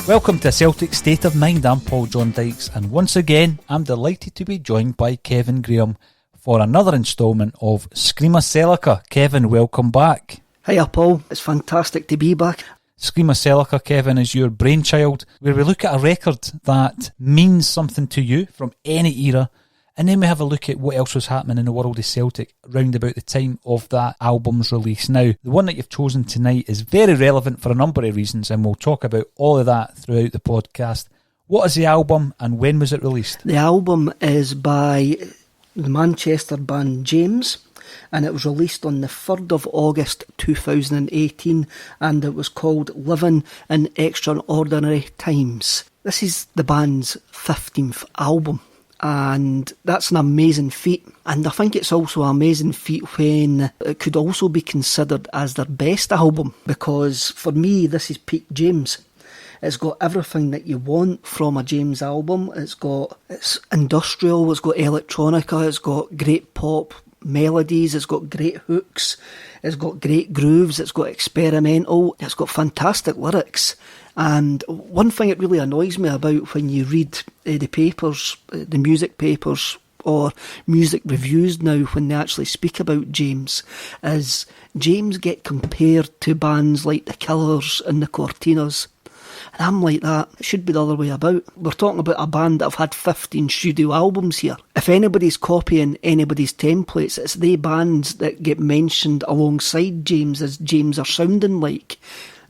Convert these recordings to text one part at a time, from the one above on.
Welcome to Celtic State of Mind. I'm John Dykes, and once again I'm delighted to be joined by Kevin Graham for another instalment of Screamacelica. Kevin, welcome back. Hiya Paul, it's fantastic to be back. Screamacelica, Kevin, is your brainchild, where we look at a record that means something to you from any era, and then we have a look at what else was happening in the world of Celtic round about the time of that album's release. Now, the one that you've chosen tonight is very relevant for a number of reasons, and we'll talk about all of that throughout the podcast. What is the album, and when was it released? The album is by the Manchester band James, and it was released on the 3rd of August 2018, and it was called Living in Extraordinary Times. This is the band's 15th album. And that's an amazing feat, and I think it's also an amazing feat when it could also be considered as their best album, because for me this is peak James. It's got everything that you want from a James album. It's industrial, it's got electronica, it's got great pop melodies, it's got great hooks, it's got great grooves, it's got experimental, it's got fantastic lyrics. And one thing that really annoys me about when you read the papers, the music papers or music reviews now when they actually speak about James, is James get compared to bands like the Killers and the Cortinas. And I'm like that. It should be the other way about. We're talking about a band that have had 15 studio albums here. If anybody's copying anybody's templates, it's they bands that get mentioned alongside James as James are sounding like.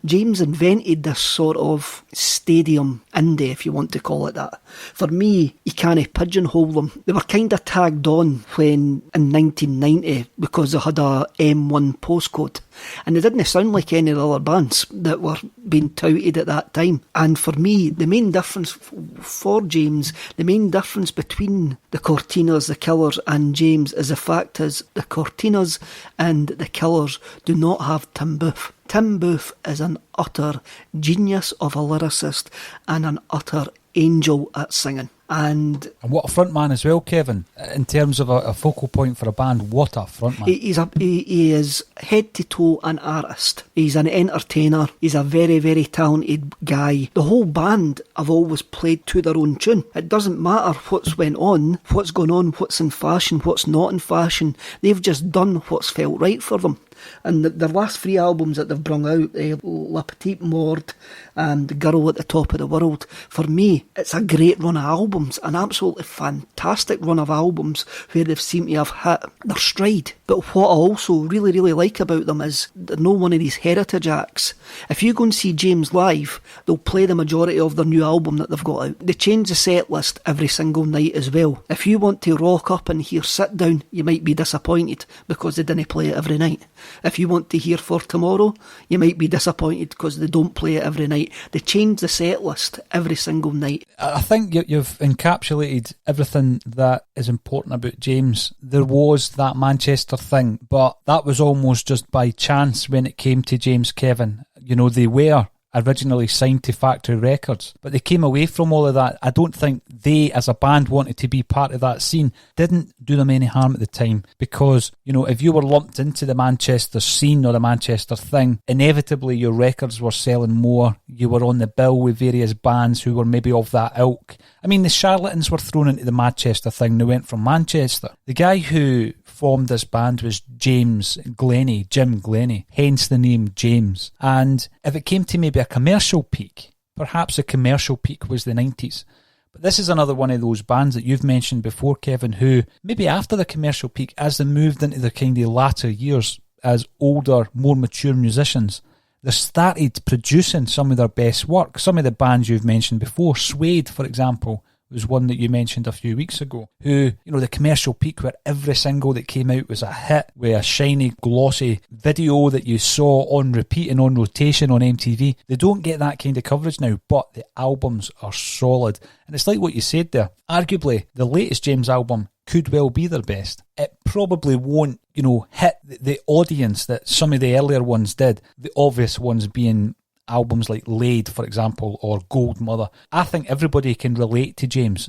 James invented this sort of stadium indie, if you want to call it that. For me, you can't pigeonhole them. They were kind of tagged on when in 1990 because they had a M1 postcode. And they didn't sound like any of the other bands that were being touted at that time. And for me, the main difference for James, the main difference between the Cortinas, the Killers and James is the fact is the Cortinas and the Killers do not have Tim Booth. Tim Booth is an utter genius of a lyricist and an utter angel at singing. And what a frontman as well, Kevin. In terms of a focal point for a band, what a frontman. He is head to toe an artist. He's an entertainer. He's a very, very talented guy. The whole band have always played to their own tune. It doesn't matter what's going on, what's in fashion, what's not in fashion. They've just done what's felt right for them. And their last 3 albums that they've brung out, La Petite Mort and The Girl at the Top of the World, for me, it's a great run of albums, an absolutely fantastic run of albums where they've seemed to have hit their stride. But what I also really, really like about them is they're not one of these heritage acts. If you go and see James live, they'll play the majority of their new album that they've got out. They change the set list every single night as well. If you want to rock up and hear Sit Down, you might be disappointed because they didn't play it every night. If you want to hear For Tomorrow, you might be disappointed because they don't play it every night. They change the set list every single night. I think you've encapsulated everything that is important about James. There was that Manchester thing, but that was almost just by chance when it came to James, Kevin. You know, they were originally signed to Factory Records, but they came away from all of that. I don't think they as a band wanted to be part of that scene. Didn't do them any harm at the time, because, you know, if you were lumped into the Manchester scene or the Manchester thing, inevitably your records were selling more. You were on the bill with various bands who were maybe of that ilk. I mean, the Charlatans were thrown into the Manchester thing. They went from Manchester. The guy who formed this band was Jim Glennie, hence the name James. And if it came to maybe a commercial peak, perhaps the commercial peak was the 90s. But this is another one of those bands that you've mentioned before, Kevin, who maybe after the commercial peak, as they moved into their kind of latter years as older, more mature musicians, they started producing some of their best work. Some of the bands you've mentioned before, Suede, for example, was one that you mentioned a few weeks ago, who, the commercial peak where every single that came out was a hit with a shiny, glossy video that you saw on repeat and on rotation on MTV. They don't get that kind of coverage now, but the albums are solid. And it's like what you said there. Arguably, the latest James album could well be their best. It probably won't, hit the audience that some of the earlier ones did. The obvious ones being albums like Laid, for example, or Gold Mother. I think everybody can relate to James.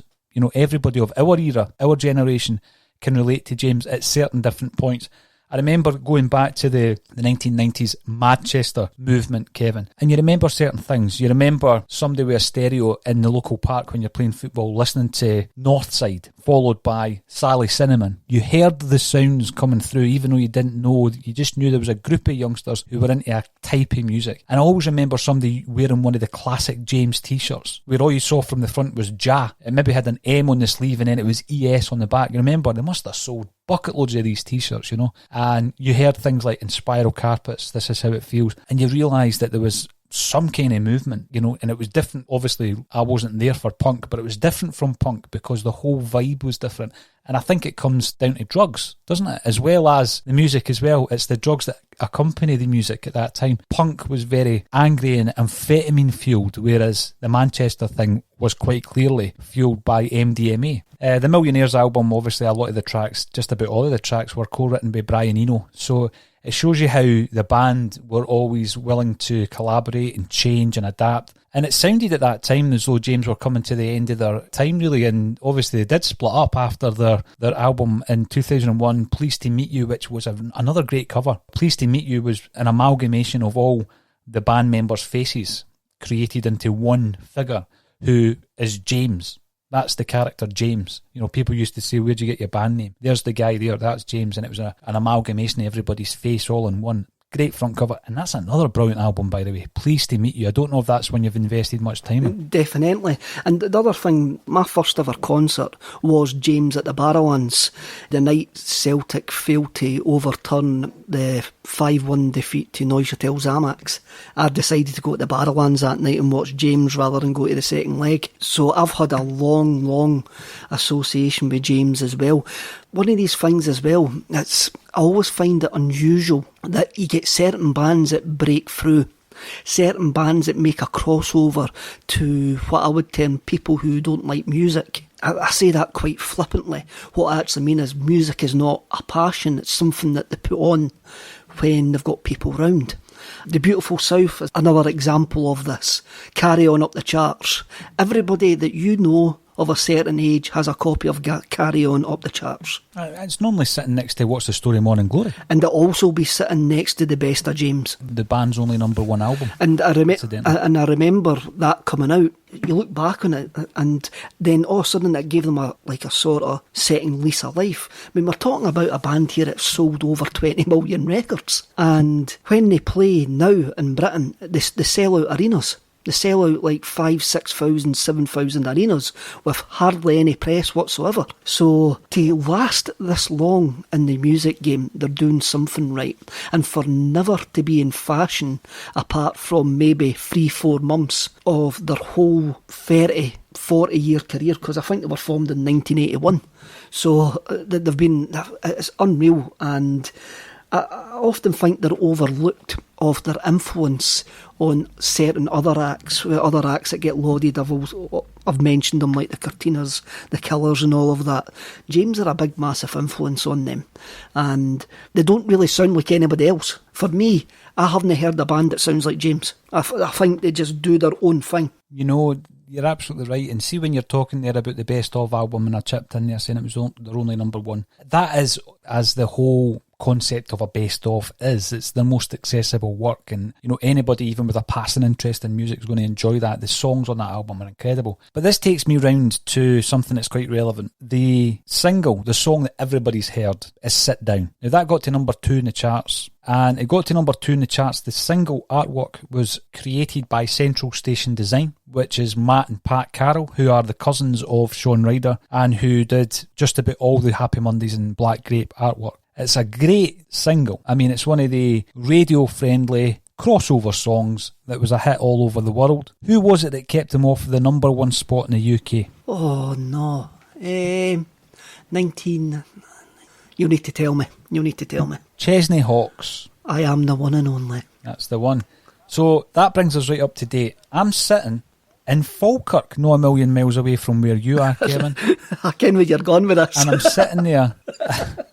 Everybody of our era, our generation, can relate to James at certain different points. I remember going back to the 1990s Manchester movement, Kevin, and you remember certain things. You remember somebody with a stereo in the local park when you're playing football, listening to Northside, followed by Sally Cinnamon. You heard the sounds coming through, even though you didn't know. You just knew there was a group of youngsters who were into a type of music. And I always remember somebody wearing one of the classic James t-shirts, where all you saw from the front was Ja. It maybe had an M on the sleeve and then it was ES on the back. You remember, they must have sold bucket loads of these t-shirts, and you heard things like In Spiral Carpets, This Is How It Feels, and you realised that there was some kind of movement, and it was different. Obviously, I wasn't there for punk, but it was different from punk because the whole vibe was different. And I think it comes down to drugs, doesn't it? As well as the music as well. It's the drugs that accompany the music at that time. Punk was very angry and amphetamine fueled, whereas the Manchester thing was quite clearly fueled by MDMA. The Millionaires album, obviously a lot of the tracks, just about all of the tracks, were co-written by Brian Eno. So it shows you how the band were always willing to collaborate and change and adapt. And it sounded at that time as though James were coming to the end of their time, really. And obviously they did split up after their album in 2001, Pleased to Meet You, which was another great cover. Pleased to Meet You was an amalgamation of all the band members' faces created into one figure who is James. That's the character James. People used to say, where'd you get your band name? There's the guy there, that's James. And it was an amalgamation of everybody's face all in one. Great front cover. And that's another brilliant album, by the way. Pleased to Meet You. I don't know if that's one you've invested much time in. Definitely. And the other thing, my first ever concert was James at the Barrowlands. The night Celtic failed to overturn the 5-1 defeat to Neuchâtel Xamax, I decided to go to the Barrowlands that night and watch James rather than go to the second leg. So I've had a long association with James as well. One of these things as well, I always find it unusual that you get certain bands that break through, certain bands that make a crossover to what I would term people who don't like music. I say that quite flippantly. What I actually mean is music is not a passion, it's something that they put on when they've got people round. The Beautiful South is another example of this. Carry On up the charts. Everybody that you know of a certain age has a copy of Carry On up the charts. It's normally sitting next to What's the Story, Morning Glory. And it'll also be sitting next to The Best of James. The band's only number one album. And I remember that coming out. You look back on it and then all of a sudden it gave them a sort of second lease of life. I mean, we're talking about a band here that sold over 20 million records. And when they play now in Britain, they sell out arenas. They sell out like 5,000, 6,000, 7,000 arenas with hardly any press whatsoever. So to last this long in the music game, they're doing something right. And for never to be in fashion, apart from maybe 3-4 months of their whole 40 year career, because I think they were formed in 1981. So they've been, it's unreal. And I often think they're overlooked of their influence on certain other acts that get lauded. I've mentioned them, like the Cortinas, the Killers and all of that. James are a big massive influence on them, and they don't really sound like anybody else. For me, I haven't heard a band that sounds like James. I think they just do their own thing. You're absolutely right. And see, when you're talking there about the Best Of album, and I chipped in there saying it was their only number one, that is as the whole concept of a best of is. It's the most accessible work, and anybody even with a passing interest in music is going to enjoy that. The songs on that album are incredible. But this takes me round to something that's quite relevant. The single, the song that everybody's heard, is Sit Down. Now that got to number 2 in the charts, and it got to number 2 in the charts. The single artwork was created by Central Station Design, which is Matt and Pat Carroll, who are the cousins of Sean Ryder and who did just about all the Happy Mondays and Black Grape artwork. It's a great single. I mean, it's one of the radio-friendly, crossover songs that was a hit all over the world. Who was it that kept him off the number one spot in the UK? Oh, no. 19... You need to tell me. Chesney Hawkes. I am the one and only. That's the one. So that brings us right up to date. I'm sitting in Falkirk, not a million miles away from where you are, Kevin. I ken where you're going with this. And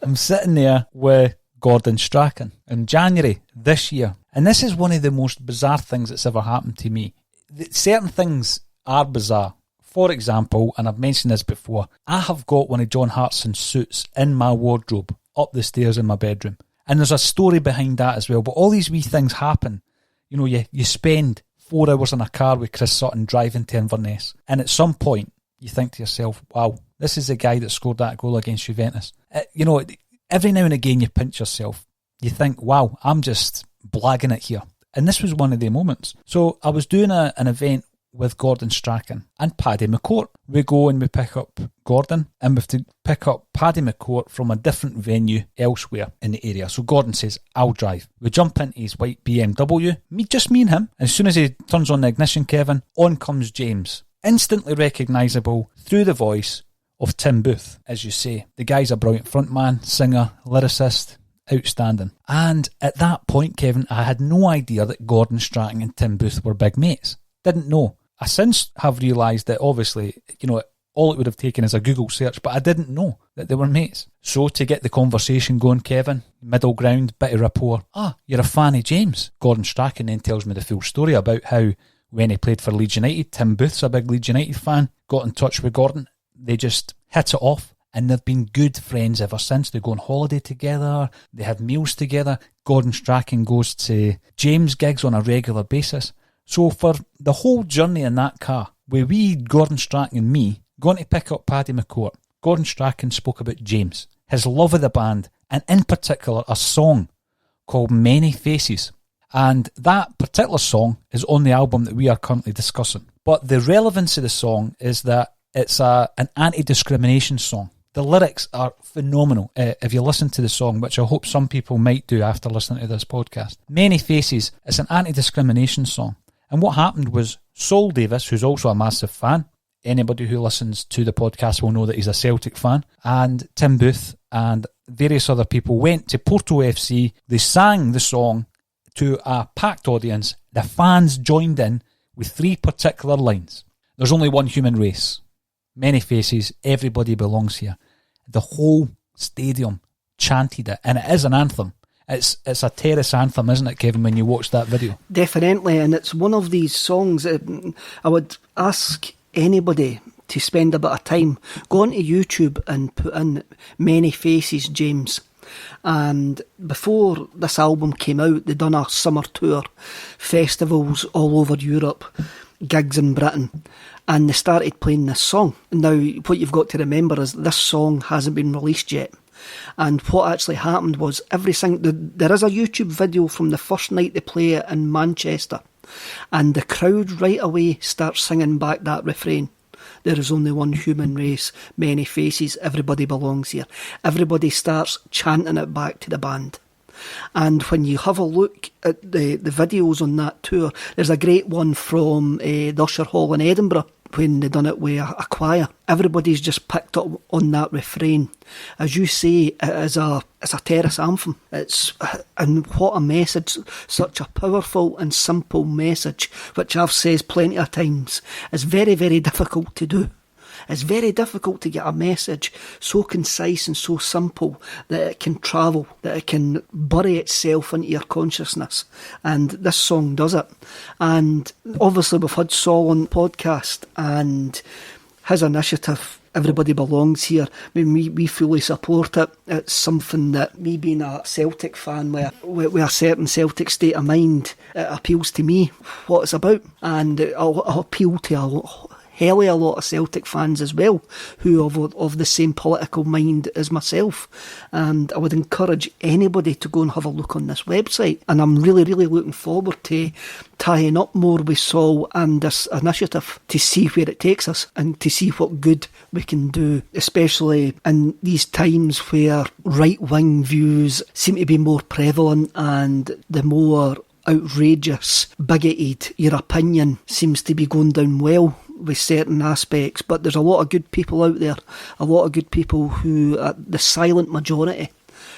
I'm sitting there with Gordon Strachan in January this year. And this is one of the most bizarre things that's ever happened to me. Certain things are bizarre. For example, and I've mentioned this before, I have got one of John Hartson's suits in my wardrobe up the stairs in my bedroom. And there's a story behind that as well. But all these wee things happen. You know, you spend 4 hours in a car with Chris Sutton driving to Inverness. And at some point, you think to yourself, wow, this is the guy that scored that goal against Juventus. Every now and again you pinch yourself. You think, wow, I'm just blagging it here. And this was one of the moments. So I was doing an event with Gordon Strachan and Paddy McCourt. We go and we pick up Gordon, and we have to pick up Paddy McCourt from a different venue elsewhere in the area. So Gordon says, I'll drive. We jump into his white BMW, just me and him. As soon as he turns on the ignition, Kevin, on comes James. Instantly recognisable through the voice of Tim Booth, as you say. The guy's a brilliant frontman, singer, lyricist, outstanding. And at that point, Kevin, I had no idea that Gordon Strachan and Tim Booth were big mates. Didn't know. I since have realised that obviously, all it would have taken is a Google search, but I didn't know that they were mates. So to get the conversation going, Kevin, middle ground, bit of rapport. You're a fan of James. Gordon Strachan then tells me the full story about how when he played for Leeds United, Tim Booth's a big Leeds United fan, got in touch with Gordon. They just hit it off, and they've been good friends ever since. They go on holiday together, they have meals together. Gordon Strachan goes to James' gigs on a regular basis. So for the whole journey in that car, with wee Gordon Strachan and me going to pick up Paddy McCourt, Gordon Strachan spoke about James, his love of the band, and in particular a song called Many Faces. And that particular song is on the album that we are currently discussing. But the relevance of the song is that it's an anti-discrimination song. The lyrics are phenomenal. If you listen to the song, which I hope some people might do after listening to this podcast. Many Faces, it's an anti-discrimination song. And what happened was Sol Davis, who's also a massive fan, anybody who listens to the podcast will know that he's a Celtic fan, and Tim Booth and various other people went to Porto FC. They sang the song to a packed audience. The fans joined in with 3 particular lines. There's only one human race. Many faces, everybody belongs here. The whole stadium chanted it, and it is an anthem. It's a terrace anthem, isn't it, Kevin, when you watch that video? Definitely, and it's one of these songs I would ask anybody to spend a bit of time, go onto YouTube and put in Many Faces James. And before this album came out, they'd done a summer tour, festivals all over Europe, gigs in Britain, and they started playing this song. Now, what you've got to remember is this song hasn't been released yet. And what actually happened was there is a YouTube video from the first night they play it in Manchester, and the crowd right away starts singing back that refrain. There is only one human race, many faces, everybody belongs here. Everybody starts chanting it back to the band. And when you have a look at the videos on that tour, there's a great one from the Usher Hall in Edinburgh when they done it with a choir. Everybody's just picked up on that refrain. As you say, it's a terrace anthem. And what a message, such a powerful and simple message, which I've said plenty of times, is very, very difficult to do. It's very difficult to get a message so concise and so simple that it can travel, that it can bury itself into your consciousness. And this song does it. And obviously we've had Sol on the podcast, and his initiative, Everybody Belongs Here, I mean, we fully support it. It's something that, me being a Celtic fan with a certain Celtic state of mind, it appeals to me what it's about. And it'll appeal to a lot of Celtic fans as well, who are of the same political mind as myself. And I would encourage anybody to go and have a look on this website. And I'm really, really looking forward to tying up more with Sol and this initiative to see where it takes us and to see what good we can do, especially in these times where right-wing views seem to be more prevalent, and the more outrageous, bigoted, your opinion seems to be going down well with certain aspects, but there's a lot of good people out there, a lot of good people who are the silent majority,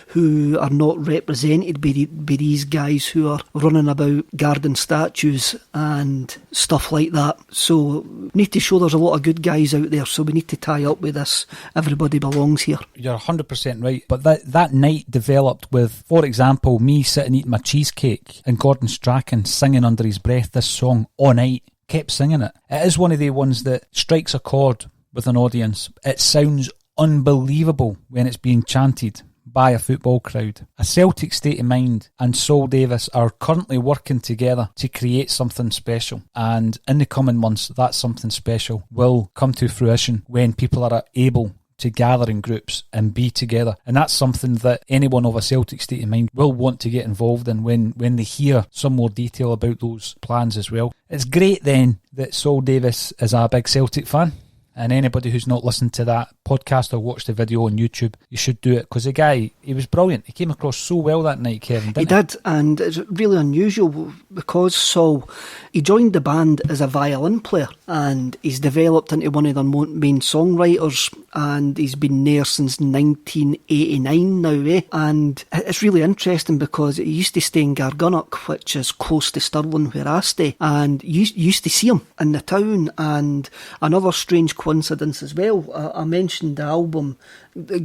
who are not represented by these guys who are running about guarding statues and stuff like that. So we need to show there's a lot of good guys out there, so we need to tie up with this everybody belongs here. You're 100% right, but that night developed with, for example, me sitting eating my cheesecake and Gordon Strachan singing under his breath this song all night, kept singing it. It is one of the ones that strikes a chord with an audience. It sounds unbelievable when it's being chanted by a football crowd. A Celtic State of Mind and Saul Davis are currently working together to create something special, and in the coming months that something special will come to fruition when people are able to gather in groups and be together. And that's something that anyone of a Celtic State of Mind will want to get involved in when they hear some more detail about those plans as well. It's great then that Saul Davis is a big Celtic fan, and anybody who's not listened to that podcast or watched the video on YouTube, you should do it, because the guy, he was brilliant. He came across so well that night, Kevin, didn't he? He did, and it's really unusual because Saul, he joined the band as a violin player and he's developed into one of their main songwriters, and he's been there since 1989 now, and it's really interesting because he used to stay in Gargunnock, which is close to Stirling where I stay, and you used to see him in the town. And another strange coincidence as well, I mentioned the album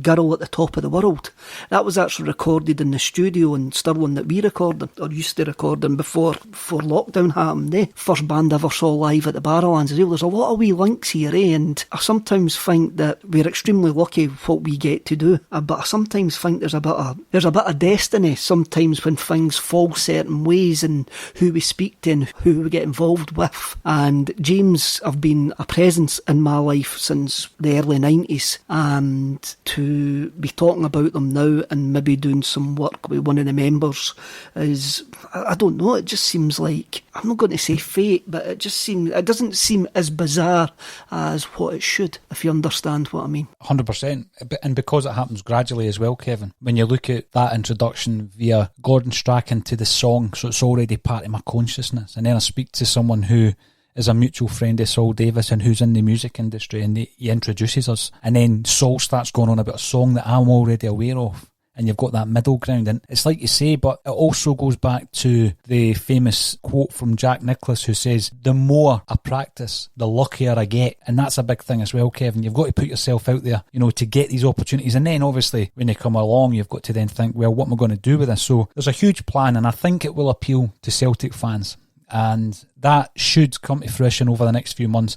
Girl at the Top of the World. That was actually recorded in the studio in Stirling that we recorded, or used to record in before lockdown happened. First band I ever saw live at the Barrowlands as well. There's a lot of wee links here, and I sometimes think that we're extremely lucky what we get to do, but I sometimes think there's a bit of destiny sometimes when things fall certain ways and who we speak to and who we get involved with. And James have been a presence in my life since the early 90s, and to be talking about them now and maybe doing some work with one of the members is, I don't know, it just seems like, I'm not going to say fate, but it doesn't seem as bizarre as what it should, if you understand what I mean. 100%, and because it happens gradually as well, Kevin, when you look at that introduction via Gordon Strachan to the song, so it's already part of my consciousness, and then I speak to someone who is a mutual friend of Saul Davis and who's in the music industry, and he introduces us, and then Saul starts going on about a song that I'm already aware of, and you've got that middle ground. And it's like you say, but it also goes back to the famous quote from Jack Nicklaus, who says, the more I practice, the luckier I get. And that's a big thing as well, Kevin. You've got to put yourself out there, to get these opportunities, and then obviously when they come along, you've got to then think, well, what am I going to do with this? So there's a huge plan, and I think it will appeal to Celtic fans, and that should come to fruition over the next few months.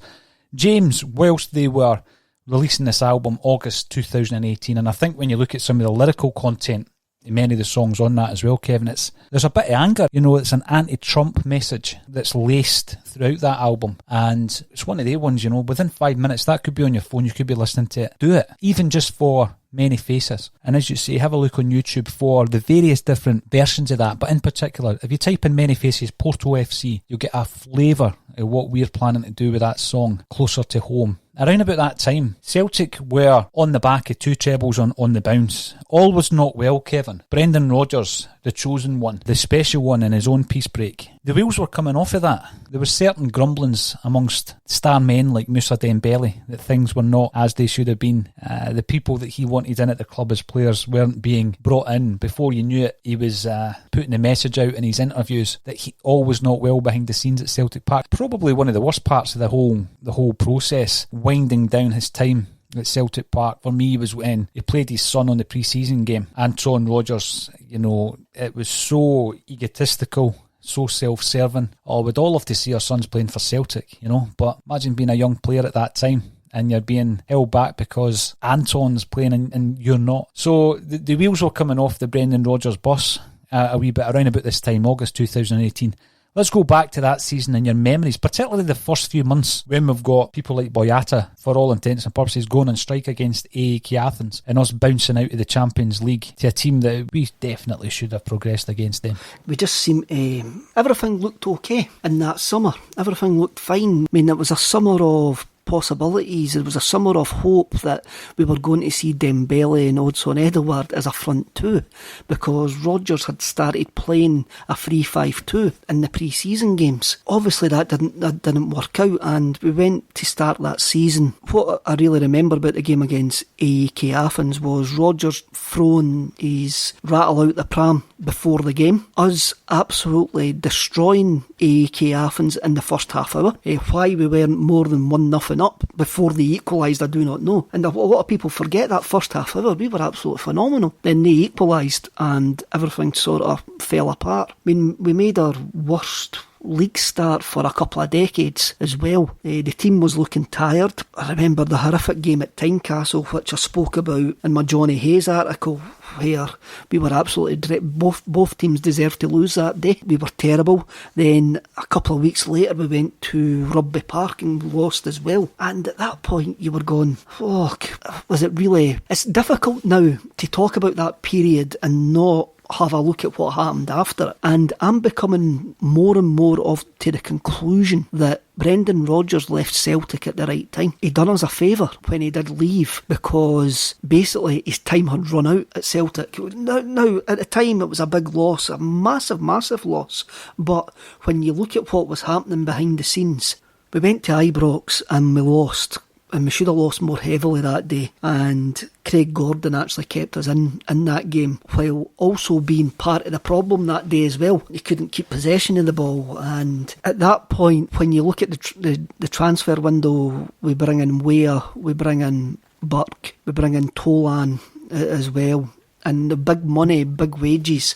James, whilst they were releasing this album August 2018, and I think when you look at some of the lyrical content in many of the songs on that as well, Kevin, there's a bit of anger. It's an anti-Trump message that's laced throughout that album, and it's one of the ones, within 5 minutes that could be on your phone, you could be listening to it. Do it, even just for Many Faces. And as you say, have a look on YouTube for the various different versions of that, but in particular, if you type in Many Faces Porto FC, you'll get a flavour of what we're planning to do with that song closer to home. Around about that time, Celtic were on the back of 2 trebles on the bounce. All was not well, Kevin. Brendan Rodgers, the chosen one, the special one in his own peace break, the wheels were coming off of that. There was certain grumblings amongst star men like Moussa Dembele that things were not as they should have been. The people that he wanted in at the club as players weren't being brought in. Before you knew it, he was putting the message out in his interviews that all was not well behind the scenes at Celtic Park. Probably one of the worst parts of the whole process, winding down his time at Celtic Park, for me, was when he played his son on the pre-season game. Anton Rodgers, it was so egotistical, so self-serving. We'd all love to see our sons playing for Celtic, but imagine being a young player at that time and you're being held back because Anton's playing and you're not. So the wheels were coming off the Brendan Rodgers bus a wee bit around about this time, August 2018. Let's go back to that season and your memories, particularly the first few months when we've got people like Boyata, for all intents and purposes, going on strike against AEK Athens and us bouncing out of the Champions League to a team that we definitely should have progressed against them. We just seemed everything looked okay in that summer. Everything looked fine. I mean, it was a summer of possibilities. There was a summer of hope that we were going to see Dembele and Odsonne-Edouard as a front two, because Rodgers had started playing a 3-5-2 in the pre-season games. Obviously that didn't work out, and we went to start that season. What I really remember about the game against AEK Athens was Rodgers throwing his rattle out the pram before the game, us absolutely destroying AEK Athens in the first half hour. Why we weren't more than 1-0 up before they equalised, I do not know. And a lot of people forget that first half hour, we were absolutely phenomenal. Then they equalised and everything sort of fell apart. I mean, we made our worst league start for a couple of decades as well. The team was looking tired. I remember the horrific game at Tynecastle, which I spoke about in my Johnny Hayes article, where we were absolutely both teams deserved to lose that day. We were terrible. Then a couple of weeks later we went to Rugby Park and lost as well. And at that point you were going, was it really... It's difficult now to talk about that period and not have a look at what happened after it. And I'm becoming more and more to the conclusion that Brendan Rodgers left Celtic at the right time. He done us a favour when he did leave, because basically his time had run out at Celtic. Now, at the time it was a big loss, a massive, massive loss. But when you look at what was happening behind the scenes, we went to Ibrox and we lost. And we should have lost more heavily that day. And Craig Gordon actually kept us in that game, while also being part of the problem that day as well. He couldn't keep possession of the ball. And at that point, when you look at the transfer window, we bring in Weah, we bring in Burke, we bring in Tolan as well. And the big money, big wages,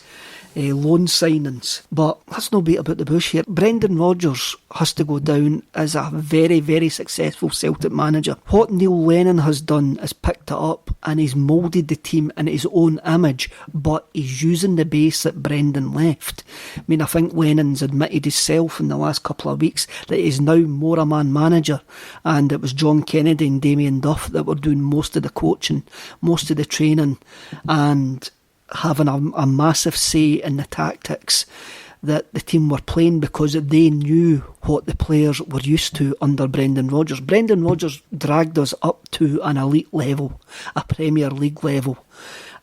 loan signings. But let's not beat about the bush here. Brendan Rodgers has to go down as a very, very successful Celtic manager. What Neil Lennon has done is picked it up and he's moulded the team in his own image, but he's using the base that Brendan left. I mean, I think Lennon's admitted himself in the last couple of weeks that he's now more a man manager, and it was John Kennedy and Damien Duff that were doing most of the coaching, most of the training, and having a massive say in the tactics that the team were playing, because they knew what the players were used to under Brendan Rodgers. Brendan Rodgers dragged us up to an elite level, a Premier League level.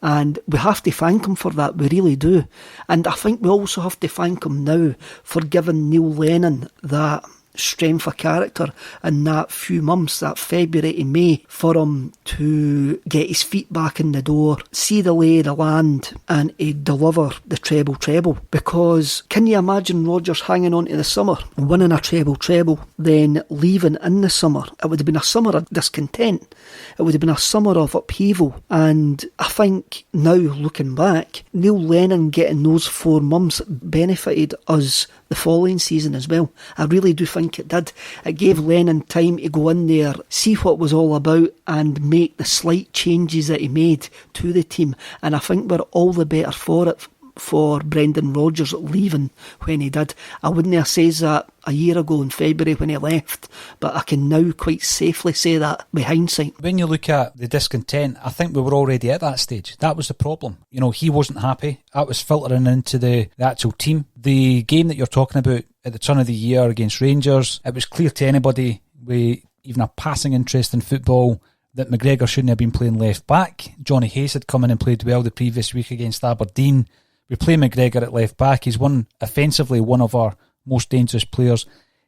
And we have to thank him for that, we really do. And I think we also have to thank him now for giving Neil Lennon that strength of character in that few months, that February to May, for him to get his feet back in the door, see the lay of the land, and to deliver the treble treble. Because can you imagine Rodgers hanging on to the summer, winning a treble treble, then leaving in the summer? It would have been a summer of discontent. It would have been a summer of upheaval. And I think now, looking back, Neil Lennon getting those 4 months benefited us the following season as well. I really do think it did. It gave Lennon time to go in there, see what it was all about, and make the slight changes that he made to the team. And I think we're all the better for it, for Brendan Rodgers leaving when he did. I wouldn't have said that a year ago in February when he left, but I can now quite safely say that with hindsight. When you look at the discontent, I think we were already at that stage. That was the problem. You know, he wasn't happy. That was filtering into the actual team. The game that you're talking about at the turn of the year against Rangers, it was clear to anybody with even a passing interest in football that McGregor shouldn't have been playing left back. Johnny Hayes had come in and played well the previous week against Aberdeen. We play McGregor at left back. He's offensively one of our most dangerous players.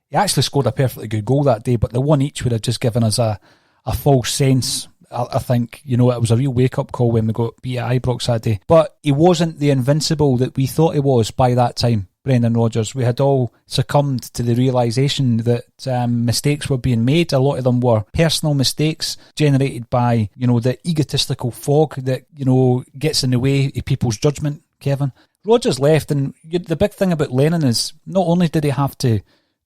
He actually scored a perfectly good goal that day, but the one each would have just given us a false sense. I think, you know, it was a real wake-up call when we got beat at Ibrox that day. But he wasn't the invincible that we thought he was by that time, Brendan Rodgers. We had all succumbed to the realisation that mistakes were being made. A lot of them were personal mistakes generated by, you know, the egotistical fog that, you know, gets in the way of people's judgment, Kevin. Rodgers left, and the big thing about Lennon is not only did he have to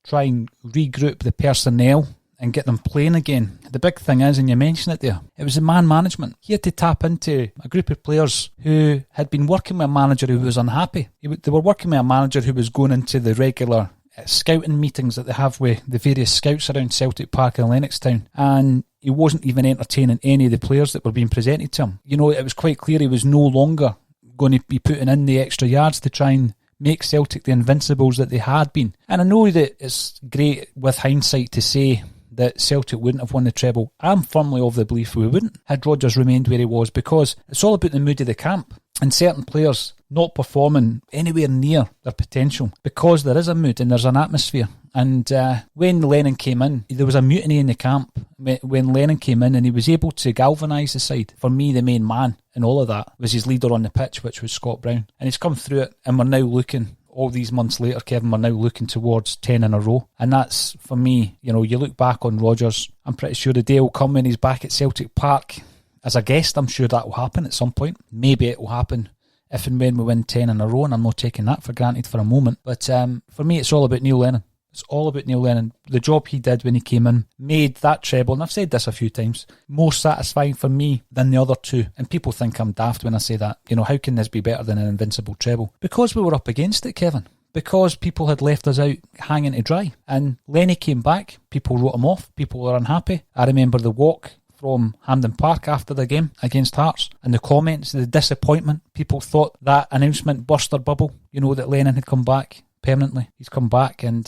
try and regroup the personnel and get them playing again, the big thing is, and you mentioned it there, it was the man management. He had to tap into a group of players who had been working with a manager who was unhappy. They were working with a manager who was going into the regular scouting meetings that they have with the various scouts around Celtic Park and Lennoxtown, and he wasn't even entertaining any of the players that were being presented to him. You know, it was quite clear he was no longer going to be putting in the extra yards to try and make Celtic the invincibles that they had been. And I know that it's great with hindsight to say that Celtic wouldn't have won the treble. I'm firmly of the belief we wouldn't had Rodgers remained where he was, because it's all about the mood of the camp and certain players not performing anywhere near their potential, because there is a mood and there's an atmosphere. And when Lennon came in, there was a mutiny in the camp. When Lennon came in and he was able to galvanise the side, for me the main man in all of that was his leader on the pitch, which was Scott Brown. And he's come through it, and we're now looking, all these months later, Kevin, we're now looking towards 10 in a row. And that's, for me, you look back on Rodgers, I'm pretty sure the day will come when he's back at Celtic Park as a guest. I'm sure that will happen at some point. Maybe it will happen if and when we win 10 in a row, and I'm not taking that for granted for a moment. But for me, it's all about Neil Lennon. It's all about Neil Lennon. The job he did when he came in made that treble, and I've said this a few times, more satisfying for me than the other two. And people think I'm daft when I say that. How can this be better than an invincible treble? Because we were up against it, Kevin. Because people had left us out hanging to dry. And Lenny came back, people wrote him off, people were unhappy. I remember the walk from Hampden Park after the game against Hearts, and the comments, the disappointment. People thought that announcement burst their bubble, that Lennon had come back permanently. He's come back, and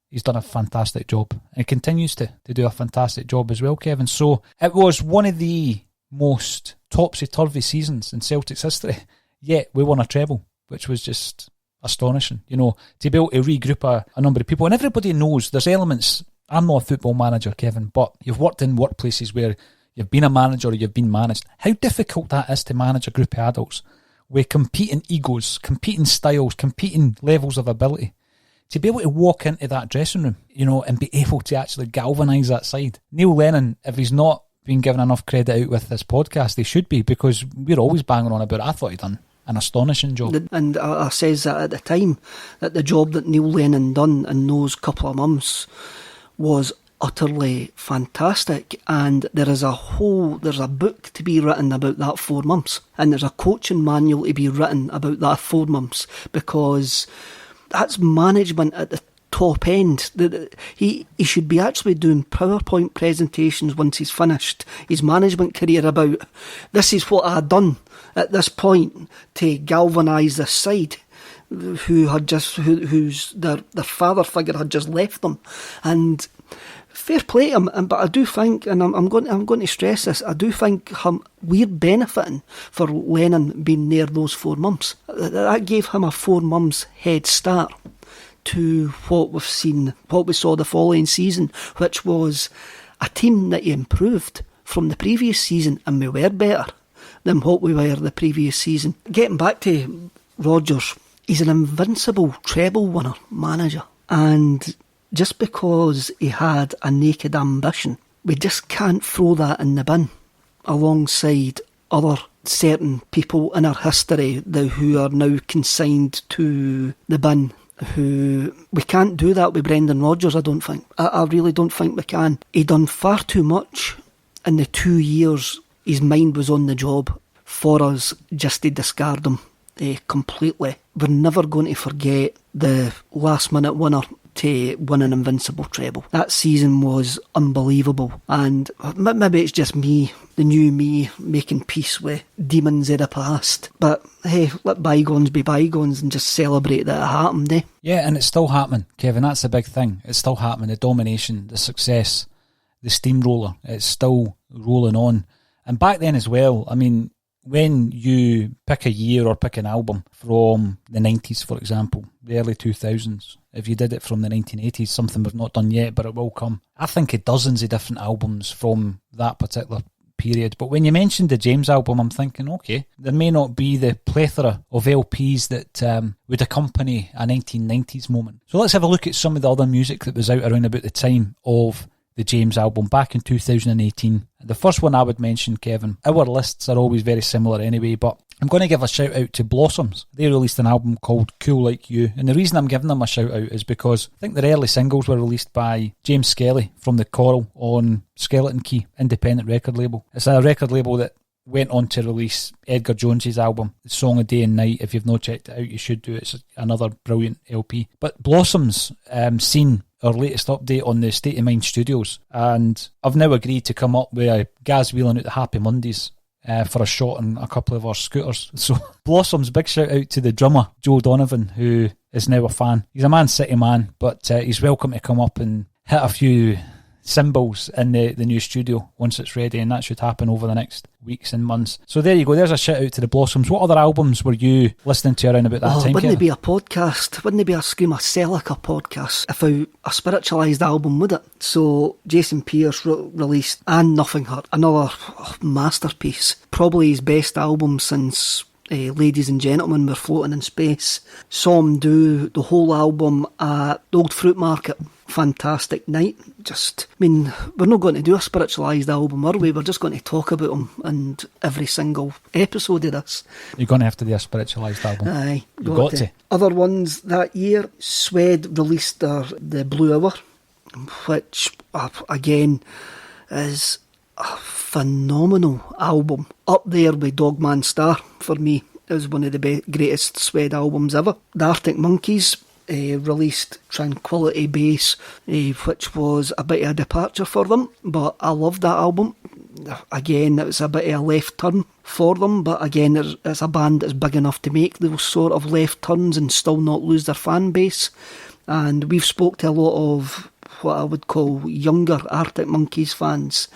he's done a fantastic job, and he continues to do a fantastic job as well, Kevin. So it was one of the most topsy-turvy seasons in Celtic's history, yet we won a treble, which was just astonishing, to be able to regroup a number of people. And everybody knows there's elements. I'm not a football manager, Kevin, but you've worked in workplaces where you've been a manager or you've been managed. How difficult that is to manage a group of adults with competing egos, competing styles, competing levels of ability. To be able to walk into that dressing room, and be able to actually galvanise that side. Neil Lennon, if he's not been given enough credit out with this podcast, he should be, because we're always banging on about it. I thought he'd done an astonishing job. And I says that at the time, that the job that Neil Lennon done in those couple of months was utterly fantastic, and there's a book to be written about that 4 months, and there's a coaching manual to be written about that 4 months, because that's management at the top end. He should be actually doing PowerPoint presentations once he's finished his management career about, this is what I've done at this point to galvanise this side, who's their father figure had just left them. And fair play to him, but I do think, and I'm going to stress this, I do think we're benefiting for Lennon being there those 4 months. That gave him a 4 months head start to what we saw the following season, which was a team that improved from the previous season, and we were better than what we were the previous season. Getting back to Rodgers, he's an invincible treble winner manager, and just because he had a naked ambition, we just can't throw that in the bin alongside other certain people in our history who are now consigned to the bin. We can't do that with Brendan Rodgers, I don't think. I really don't think we can. He done far too much in the 2 years his mind was on the job for us just to discard him completely. We're never going to forget the last minute winner to win an invincible treble. That season was unbelievable, and maybe it's just me, the new me, making peace with demons of the past. But hey, let bygones be bygones and just celebrate that it happened, eh? Yeah, and it's still happening, Kevin. That's the big thing. It's still happening. The domination, the success, the steamroller, it's still rolling on. And back then as well, I mean, when you pick a year or pick an album from the 90s, for example, the early 2000s, if you did it from the 1980s, something we've not done yet, but it will come. I think of dozens of different albums from that particular period. But when you mentioned the James album, I'm thinking, okay, there may not be the plethora of LPs that would accompany a 1990s moment. So let's have a look at some of the other music that was out around about the time of the James album back in 2018. The first one I would mention, Kevin, our lists are always very similar anyway, but I'm going to give a shout out to Blossoms. They released an album called Cool Like You, and the reason I'm giving them a shout out is because I think their early singles were released by James Skelly from The Coral on Skeleton Key, independent record label. It's a record label that went on to release Edgar Jones's album, The Song of Day and Night. If you've not checked it out, you should do it. It's another brilliant LP. But Blossoms seen our latest update on the State of Mind studios, and I've now agreed to come up with a gas wheeling out the Happy Mondays for a shot on a couple of our scooters. So Blossoms, big shout out to the drummer Joe Donovan, who is now a fan. He's a Man City man, but he's welcome to come up and hit a few cymbals in the new studio once it's ready, and that should happen over the next weeks and months. So there you go, there's a shout out to the Blossoms. What other albums were you listening to around about that time, Wouldn't Kevin? it be a podcast? Wouldn't it be a Screamacelica podcast if a spiritualised album, would it? So Jason Pierce released And Nothing Hurt, another masterpiece, probably his best album since Ladies and Gentlemen Were Floating in Space. Saw him do the whole album at the Old Fruit Market. Fantastic night. We're not going to do a spiritualised album, are we? We're just going to talk about them in every single episode of this. You're going to have to do a spiritualised album. Aye. You've got to. Other ones that year, Swed released the Blue Hour, which, again, is a phenomenal album. Up there with Dogman Star, for me. It was one of the greatest Swed albums ever. The Arctic Monkeys released Tranquility Base, which was a bit of a departure for them, but I loved that album. Again, it was a bit of a left turn for them, but again, it's a band that's big enough to make those sort of left turns and still not lose their fan base. And we've spoke to a lot of what I would call younger Arctic Monkeys fans,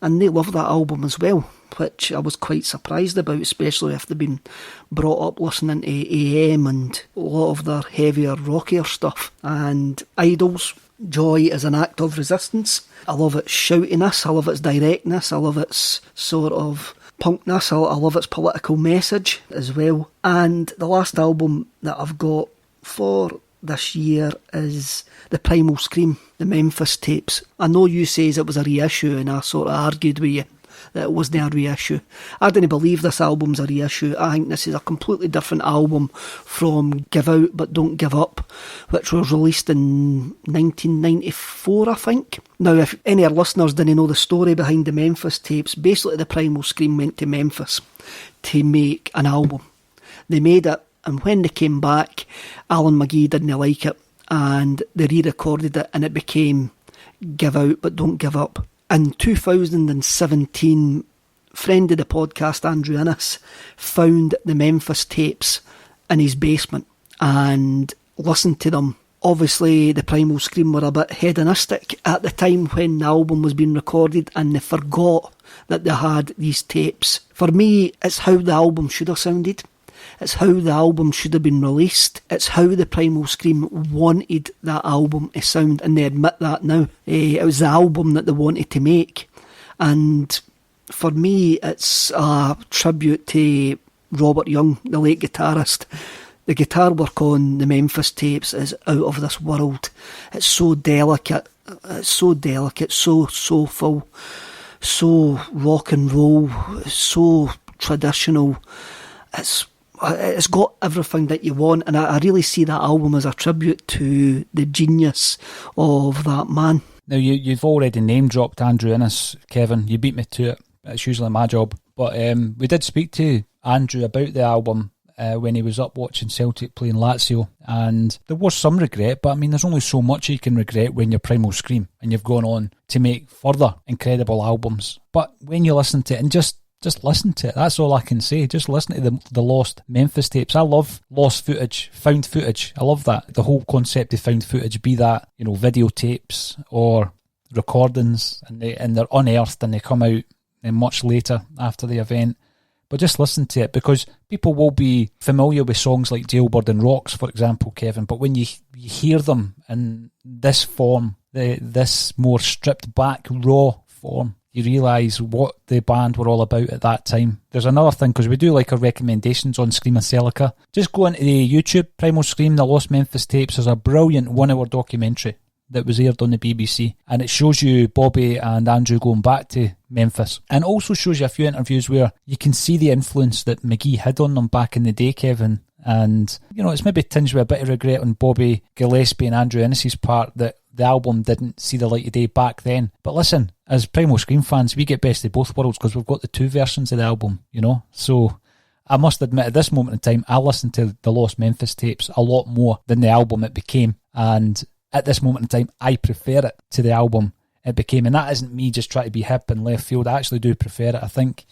and they love that album as well, which I was quite surprised about, especially if they've been brought up listening to AM and a lot of their heavier, rockier stuff. And Idols, Joy is an Act of Resistance. I love its shoutiness, I love its directness, I love its sort of punkness, I love its political message as well. And the last album that I've got for this year is the Primal Scream, the Memphis tapes. I know you says it was a reissue, and I sort of argued with you that it wasn't a reissue. I didn't believe this album's a reissue. I think this is a completely different album from Give Out But Don't Give Up, which was released in 1994, I think. Now, if any of our listeners didn't know the story behind the Memphis tapes, basically the Primal Scream went to Memphis to make an album. They made it, and when they came back, Alan McGee didn't like it, and they re-recorded it, and it became Give Out But Don't Give Up. In 2017, friend of the podcast, Andrew Innes, found the Memphis tapes in his basement and listened to them. Obviously, the Primal Scream were a bit hedonistic at the time when the album was being recorded, and they forgot that they had these tapes. For me, it's how the album should have sounded. It's how the album should have been released. It's how the Primal Scream wanted that album to sound, and they admit that now. It was the album that they wanted to make. And for me, it's a tribute to Robert Young, the late guitarist. The guitar work on the Memphis tapes is out of this world. It's so delicate, so soulful, so rock and roll, so traditional. It's got everything that you want, and I really see that album as a tribute to the genius of that man. Now, you've already name-dropped Andrew Innes, Kevin. You beat me to it. It's usually my job. But we did speak to Andrew about the album when he was up watching Celtic playing Lazio, and there was some regret, but I mean, there's only so much you can regret when you're Primal Scream and you've gone on to make further incredible albums. But when you listen to it, and just listen to it, that's all I can say. Just listen to the Lost Memphis tapes. I love lost footage, found footage. I love that. The whole concept of found footage, be that, videotapes or recordings, and they're unearthed and they come out much later after the event. But just listen to it, because people will be familiar with songs like Jailbird and Rocks, for example, Kevin, but when you hear them in this form, this more stripped back, raw form, you realise what the band were all about at that time. There's another thing, because we do like our recommendations on Screamacelica. Just go into the YouTube, Primal Scream, The Lost Memphis Tapes. There's a brilliant 1 hour documentary that was aired on the BBC, and it shows you Bobby and Andrew going back to Memphis, and also shows you a few interviews where you can see the influence that McGee had on them back in the day, Kevin. And it's maybe tinged with a bit of regret on Bobby Gillespie and Andrew Innes' part that the album didn't see the light of day back then. But listen, as Primal Scream fans, we get best of both worlds, because we've got the 2 versions of the album, So I must admit, at this moment in time, I listen to the Lost Memphis tapes a lot more than the album it became, and at this moment in time, I prefer it to the album it became. And that isn't me just trying to be hip and left field. I actually do prefer it. I think,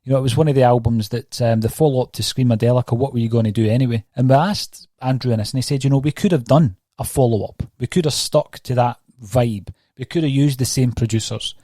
it was one of the albums that the follow-up to Screamadelica, what were you going to do anyway? And we asked Andrew Innes, and he said, we could have done a follow-up. We could have stuck to that vibe. We could have used the same producers.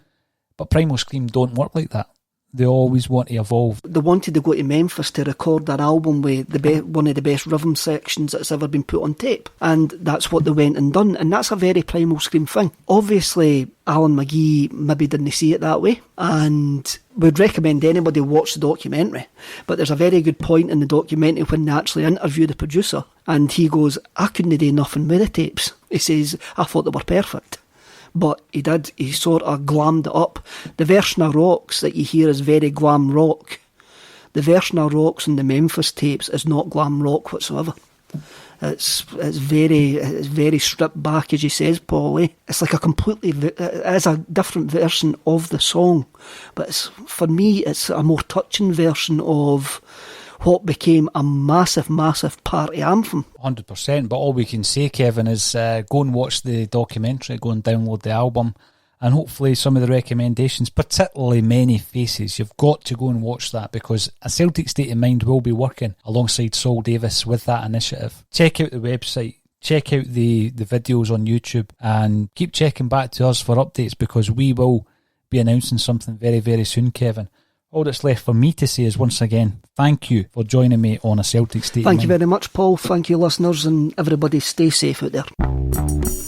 But Primal Scream don't work like that. They always want to evolve. They wanted to go to Memphis to record their album with one of the best rhythm sections that's ever been put on tape. And that's what they went and done. And that's a very Primal Scream thing. Obviously, Alan McGee maybe didn't see it that way. And we'd recommend anybody watch the documentary. But there's a very good point in the documentary when they actually interview the producer. And he goes, I couldn't do nothing with the tapes. He says, I thought they were perfect. But he sort of glammed it up. The version of Rocks that you hear is very glam rock. The version of Rocks in the Memphis tapes is not glam rock whatsoever. It's very stripped back, as he says, Paulie. It's like it is a different version of the song. But for me, it's a more touching version of what became a massive, massive party anthem. 100%, but all we can say, Kevin, is go and watch the documentary, go and download the album, and hopefully some of the recommendations, particularly Many Faces, you've got to go and watch that, because A Celtic State of Mind will be working alongside Saul Davis with that initiative. Check out the website, check out the videos on YouTube, and keep checking back to us for updates, because we will be announcing something very, very soon, Kevin. All that's left for me to say is, once again, thank you for joining me on A Celtic State of Mind. Thank you very much, Paul. Thank you, listeners, and everybody stay safe out there.